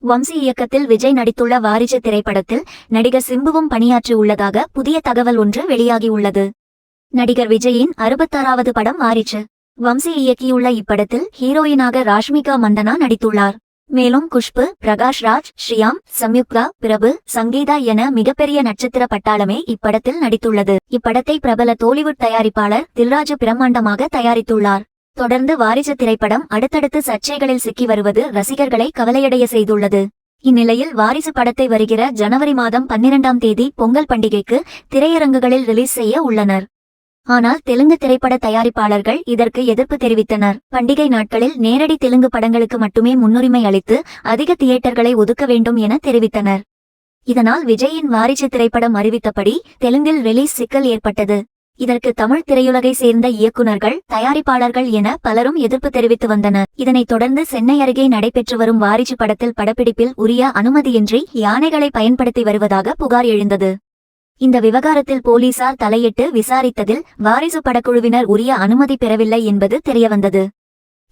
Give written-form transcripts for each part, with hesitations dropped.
வம்சி இயக்கத்தில் விஜய் நடித்துள்ள வாரிசு திரைப்படத்தில் நடிகர் சிம்புவும் பணியாற்றி உள்ளதாக புதிய தகவல் ஒன்று வெளியாகியுள்ளது. நடிகர் விஜயின் 66வது படம் வாரிசு. வம்சி இயக்கியுள்ள இப்படத்தில் ஹீரோயினாக ராஷ்மிகா மந்தனா நடித்துள்ளார். மேலும் குஷ்பு, பிரகாஷ் ராஜ், ஸ்ரீயாம், சம்யுக்தா, பிரபு, சங்கீதா என மிகப்பெரிய நட்சத்திர பட்டாளமே இப்படத்தில் நடித்துள்ளது. இப்படத்தை பிரபல டோலிவுட் தயாரிப்பாளர் தில்ராஜு பிரம்மாண்டமாக தயாரித்துள்ளார். தொடர்ந்து வாரிசு திரைப்படம் அடுத்தடுத்து சர்ச்சைகளில் சிக்கி வருவது ரசிகர்களை கவலையடைய செய்துள்ளது. இந்நிலையில் வாரிசு படத்தை வருகிற ஜனவரி மாதம் 12ஆம் தேதி பொங்கல் பண்டிகைக்கு திரையரங்குகளில் ரிலீஸ் செய்ய உள்ளனர். ஆனால் தெலுங்கு திரைப்பட தயாரிப்பாளர்கள் இதற்கு எதிர்ப்பு தெரிவித்தனர். பண்டிகை நாட்களில் நேரடி தெலுங்கு படங்களுக்கு மட்டுமே முன்னுரிமை அளித்து அதிக தியேட்டர்களை ஒதுக்க வேண்டும் என தெரிவித்தனர். இதனால் விஜயின் வாரிசு திரைப்படம் அறிவித்தபடி தெலுங்கில் ரிலீஸ் சிக்கல் ஏற்பட்டது. இதற்கு தமிழ் திரையுலகை சேர்ந்த இயக்குநர்கள், தயாரிப்பாளர்கள் என பலரும் எதிர்ப்பு தெரிவித்து வந்தனர். இதனைத் தொடர்ந்து சென்னை அருகே நடைபெற்று வரும் வாரிசு படத்தில் படப்பிடிப்பில் உரிய அனுமதியின்றி யானைகளை பயன்படுத்தி வருவதாக புகார் எழுந்தது. இந்த விவகாரத்தில் போலீசார் தலையிட்டு விசாரித்ததில் வாரிசு படக்குழுவினர் உரிய அனுமதி பெறவில்லை என்பது தெரியவந்தது.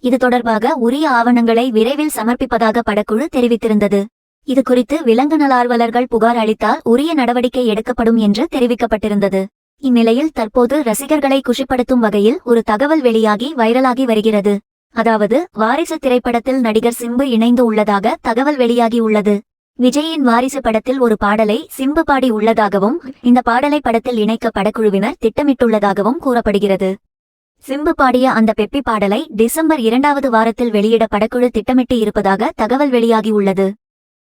இது தொடர்பாக உரிய ஆவணங்களை விரைவில் சமர்ப்பிப்பதாக படக்குழு தெரிவித்திருந்தது. இதுகுறித்து விலங்கு நலார்வலர்கள் புகார் அளித்தால் உரிய நடவடிக்கை எடுக்கப்படும் என்று தெரிவிக்கப்பட்டிருந்தது. இந்நிலையில் தற்போது ரசிகர்களை குஷிப்படுத்தும் வகையில் ஒரு தகவல் வெளியாகி வைரலாகி வருகிறது. அதாவது வாரிசு திரைப்படத்தில் நடிகர் சிம்பு இணைந்து உள்ளதாக தகவல் வெளியாகியுள்ளது. விஜயின் வாரிசு படத்தில் ஒரு பாடலை சிம்பு பாடி உள்ளதாகவும் இந்த பாடலை படத்தில் இணைக்க படக்குழுவினர் திட்டமிட்டுள்ளதாகவும் கூறப்படுகிறது. சிம்பு பாடிய அந்த பெப்பி பாடலை டிசம்பர் 2வது வாரத்தில் வெளியிட படக்குழு திட்டமிட்டு இருப்பதாக தகவல் வெளியாகியுள்ளது.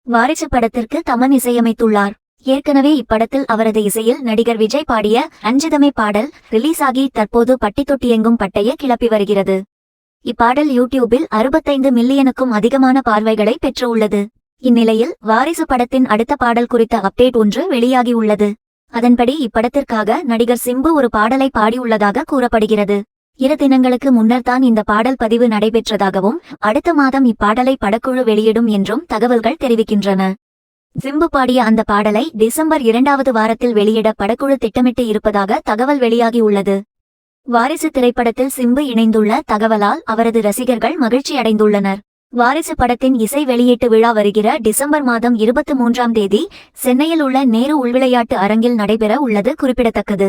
வாரிசு படத்திற்கு தமன் இசையமைத்துள்ளார். ஏற்கனவே இப்படத்தில் அவரது இசையில் நடிகர் விஜய் பாடிய ரஞ்சிதமே பாடல் ரிலீஸ் ஆகி தற்போது பட்டி தொட்டி எங்கும் பட்டைய கிளப்பி வருகிறது. இப்பாடல் யூடியூபில் 65 மில்லியனுக்கும் அதிகமான பார்வைகளை பெற்றுள்ளது. இந்நிலையில் வாரிசு படத்தின் அடுத்த பாடல் குறித்த அப்டேட் ஒன்று வெளியாகியுள்ளது. அதன்படி இப்படத்திற்காக நடிகர் சிம்பு ஒரு பாடலை பாடியுள்ளதாக கூறப்படுகிறது. 2 தினங்களுக்கு முன்னர் தான் இந்த பாடல் பதிவு நடைபெற்றதாகவும் அடுத்த மாதம் இப்பாடலை படக்குழு வெளியிடும் என்றும் தகவல்கள் தெரிவிக்கின்றன. சிம்பு பாடிய அந்த பாடலை டிசம்பர் 2வது வாரத்தில் வெளியிட படக்குழு திட்டமிட்டு இருப்பதாக தகவல் வெளியாகியுள்ளது. வாரிசு திரைப்படத்தில் சிம்பு இணைந்துள்ள தகவலால் அவரது ரசிகர்கள் மகிழ்ச்சி அடைந்துள்ளனர். வாரிசு படத்தின் இசை வெளியீட்டு விழா வருகிற டிசம்பர் மாதம் 23ஆம் தேதி சென்னையில் உள்ள நேரு உள்விளையாட்டு அரங்கில் நடைபெற உள்ளது குறிப்பிடத்தக்கது.